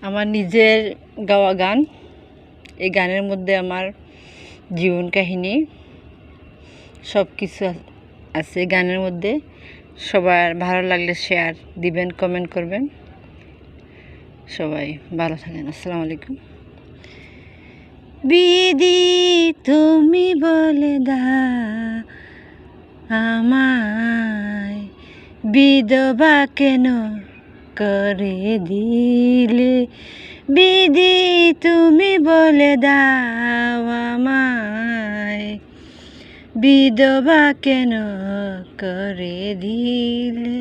আমার নিজের গাওয়া গান। এই গানের মধ্যে আমার জীবন কাহিনী সব কিছু আছে গানের মধ্যে। সবার ভালো লাগলে শেয়ার দিবেন, কমেন্ট করবেন। সবাই ভালো থাকেন। আসসালামু আলাইকুম। বিধি তুমি বলে দাও আমায়, বিধবা কেন করে দিলে। বিধি তুমি বলে দাও আমায়, বিধবা কেন করে দিলে।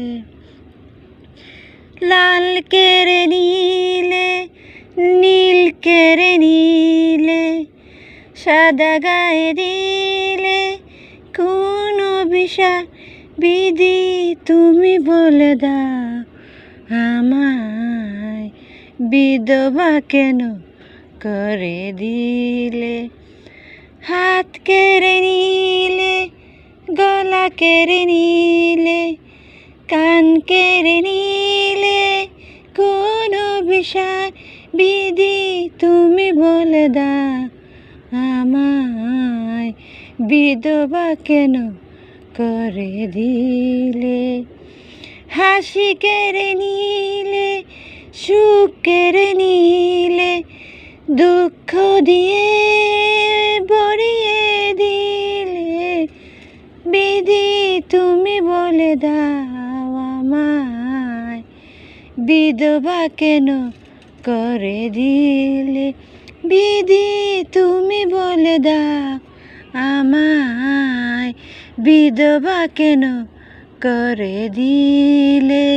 লাল কেড়ে নিলে, নীল কেড়ে নিলে, সাদা গায়ে দিলে কোন বিষয়। বিধি তুমি বলে দাও আমায়, বিধবা কেন করে দিলে। হাত কেড়ে নিলে, গলা কেড়ে নিলে, কান কেড়ে নিলে কোন বিষয়। বিধি তুমি বলে দাও আমায়, বিধবা কেন করে দিলে। হাসি কেড়ে নিলে, সুখ কেড়ে নিলে, দুঃখ দিয়ে ভরিয়ে দিলে। বিধি তুমি বলে দাও আমায়, বিধবা কেন করে দিলে। বিধি তুমি বলে দাও আমায়, বিধবা কেন করে দিলে।